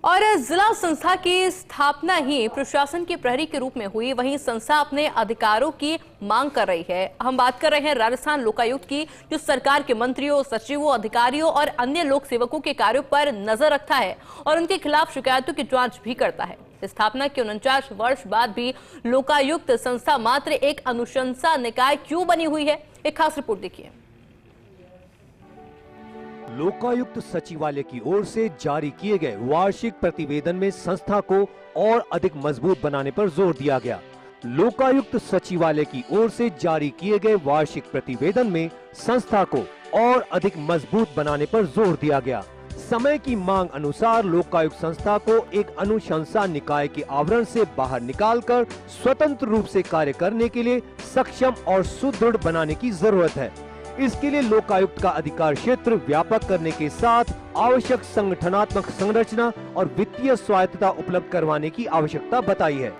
और जिला संस्था की स्थापना ही प्रशासन के प्रहरी के रूप में हुई। वहीं संस्था अपने अधिकारों की मांग कर रही है। हम बात कर रहे हैं राजस्थान लोकायुक्त की, जो सरकार के मंत्रियों, सचिवों, अधिकारियों और अन्य लोक सेवकों के कार्यों पर नजर रखता है और उनके खिलाफ शिकायतों की जांच भी करता है। स्थापना के 49 वर्ष बाद भी लोकायुक्त संस्था मात्र एक अनुशंसा निकाय क्यों बनी हुई है, एक खास रिपोर्ट देखिए। लोकायुक्त सचिवालय की ओर से जारी किए गए वार्षिक प्रतिवेदन में संस्था को और अधिक मजबूत बनाने पर जोर दिया गया। लोकायुक्त सचिवालय की ओर से जारी किए गए वार्षिक प्रतिवेदन में संस्था को और अधिक मजबूत बनाने पर जोर दिया गया। समय की मांग अनुसार लोकायुक्त संस्था को एक अनुशंसा निकाय के आवरण से बाहर निकालकर स्वतंत्र रूप से कार्य करने के लिए सक्षम और सुदृढ़ बनाने की जरूरत है। इसके लिए लोकायुक्त का अधिकार क्षेत्र व्यापक करने के साथ आवश्यक संगठनात्मक संरचना और वित्तीय स्वायत्तता उपलब्ध करवाने की आवश्यकता बताई है।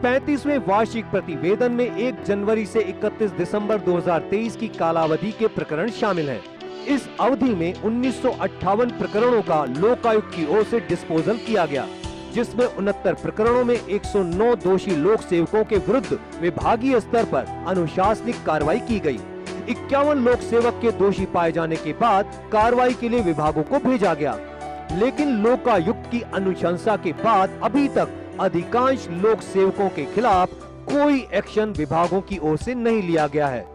35वें वार्षिक प्रतिवेदन में 1 जनवरी से 31 दिसंबर 2023 की कालावधि के प्रकरण शामिल हैं। इस अवधि में 1958 प्रकरणों का लोकायुक्त की ओर से डिस्पोजल किया गया, जिसमें 69 प्रकरणों में 109 दोषी लोक सेवकों के विरुद्ध विभागीय स्तर पर अनुशासनिक कार्रवाई की गई। 51 लोक सेवक के दोषी पाए जाने के बाद कार्रवाई के लिए विभागों को भेजा गया, लेकिन लोकायुक्त की अनुशंसा के बाद अभी तक अधिकांश लोक सेवकों के खिलाफ कोई एक्शन विभागों की ओर से नहीं लिया गया है।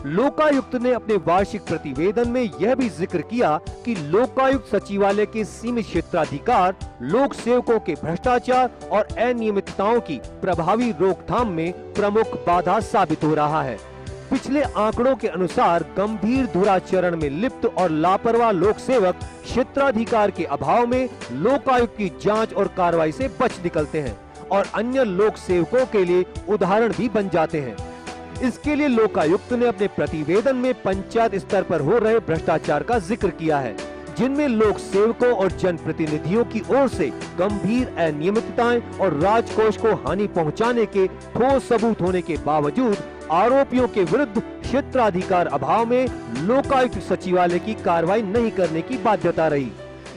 लोकायुक्त ने अपने वार्षिक प्रतिवेदन में यह भी जिक्र किया कि लोकायुक्त सचिवालय के सीमित क्षेत्राधिकार लोक सेवकों के भ्रष्टाचार और अनियमितताओं की प्रभावी रोकथाम में प्रमुख बाधा साबित हो रहा है। पिछले आंकड़ों के अनुसार गंभीर दुराचरण में लिप्त और लापरवाह लोक सेवक क्षेत्राधिकार के अभाव में लोकायुक्त की जांच और कार्रवाई से बच निकलते हैं और अन्य लोक सेवकों के लिए उदाहरण भी बन जाते हैं। इसके लिए लोकायुक्त ने अपने प्रतिवेदन में पंचायत स्तर पर हो रहे भ्रष्टाचार का जिक्र किया है, जिनमें लोक सेवकों और जनप्रतिनिधियों की ओर से गंभीर अनियमितताएं और राजकोष को हानि पहुंचाने के ठोस सबूत होने के बावजूद आरोपियों के विरुद्ध क्षेत्राधिकार अभाव में लोकायुक्त सचिवालय की कार्रवाई नहीं करने की बाध्यता रही।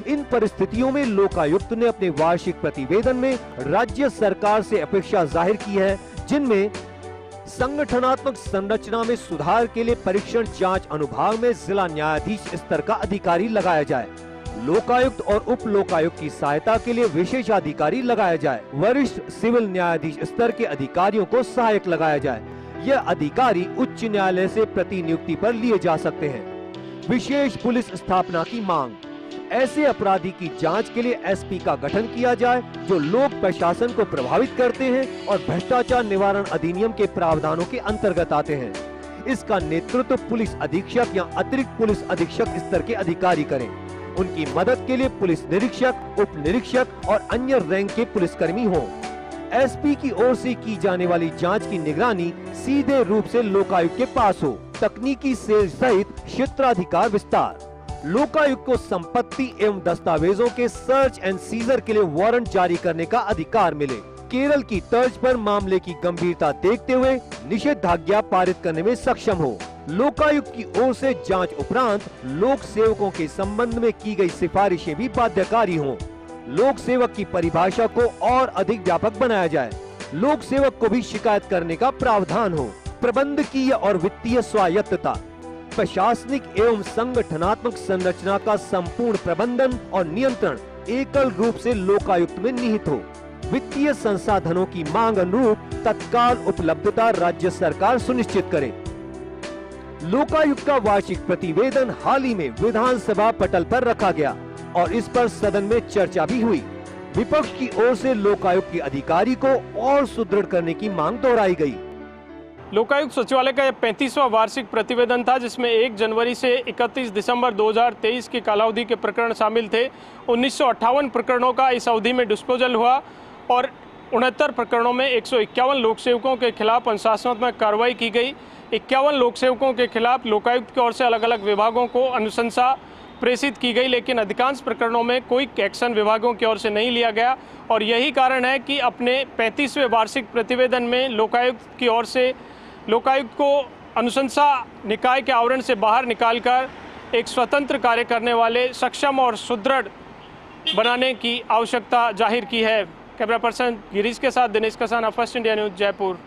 इन परिस्थितियों में लोकायुक्त ने अपने वार्षिक प्रतिवेदन में राज्य सरकार से अपेक्षा जाहिर की है, जिनमें संगठनात्मक संरचना में सुधार के लिए परीक्षण जांच अनुभाग में जिला न्यायाधीश स्तर का अधिकारी लगाया जाए, लोकायुक्त और उप लोकायुक्त की सहायता के लिए विशेषाधिकारी लगाया जाए, वरिष्ठ सिविल न्यायाधीश स्तर के अधिकारियों को सहायक लगाया जाए। यह अधिकारी उच्च न्यायालय से प्रतिनियुक्ति पर लिए जा सकते हैं। विशेष पुलिस स्थापना की मांग। ऐसे अपराधी की जांच के लिए एसपी का गठन किया जाए, जो लोक प्रशासन को प्रभावित करते हैं और भ्रष्टाचार निवारण अधिनियम के प्रावधानों के अंतर्गत आते हैं। इसका नेतृत्व पुलिस अधीक्षक या अतिरिक्त पुलिस अधीक्षक स्तर के अधिकारी करें। उनकी मदद के लिए पुलिस निरीक्षक, उप निरीक्षक और अन्य रैंक के पुलिसकर्मी हों। एसपी की ओर से की जाने वाली जांच की निगरानी सीधे रूप से लोकायुक्त के पास हो। तकनीकी सेल सहित क्षेत्राधिकार विस्तार। लोकायुक्त को संपत्ति एवं दस्तावेजों के सर्च एंड सीजर के लिए वारंट जारी करने का अधिकार मिले। केरल की तर्ज पर मामले की गंभीरता देखते हुए निषेधाज्ञा पारित करने में सक्षम हो। लोकायुक्त की ओर से जांच उपरांत लोक सेवकों के संबंध में की गई सिफारिशें भी बाध्यकारी हों। लोक सेवक की परिभाषा को और अधिक व्यापक बनाया जाए। लोक सेवक को भी शिकायत करने का प्रावधान हो। प्रबंधकीय और वित्तीय स्वायत्तता। प्रशासनिक एवं संगठनात्मक संरचना का संपूर्ण प्रबंधन और नियंत्रण एकल रूप से लोकायुक्त में निहित हो। वित्तीय संसाधनों की मांग अनुरूप तत्काल उपलब्धता राज्य सरकार सुनिश्चित करे। लोकायुक्त का वार्षिक प्रतिवेदन हाल ही में विधानसभा पटल पर रखा गया और इस पर सदन में चर्चा भी हुई। विपक्ष की ओर से लोकायुक्त के अधिकारी को और सुदृढ़ करने की मांग दोहराई गई। लोकायुक्त सचिवालय का यह 35वां वार्षिक प्रतिवेदन था, जिसमें 1 जनवरी से 31 दिसंबर 2023 की कालावधि के प्रकरण शामिल थे। 1958 प्रकरणों का इस अवधि में डिस्पोजल हुआ और 69 प्रकरणों में 151 लोक सेवकों के खिलाफ अनुशासनात्मक कार्रवाई की गई। 51 लोक सेवकों के खिलाफ लोकायुक्त की ओर से अलग अलग विभागों को अनुशंसा प्रेषित की गई, लेकिन अधिकांश प्रकरणों में कोई एक्शन विभागों की ओर से नहीं लिया गया और यही कारण है कि अपने 35वें वार्षिक प्रतिवेदन में लोकायुक्त की ओर से लोकायुक्त को अनुशंसा निकाय के आवरण से बाहर निकालकर एक स्वतंत्र कार्य करने वाले सक्षम और सुदृढ़ बनाने की आवश्यकता जाहिर की है। कैमरा पर्सन गिरीश के साथ Dinesh Kasana, first India news, Jaipur.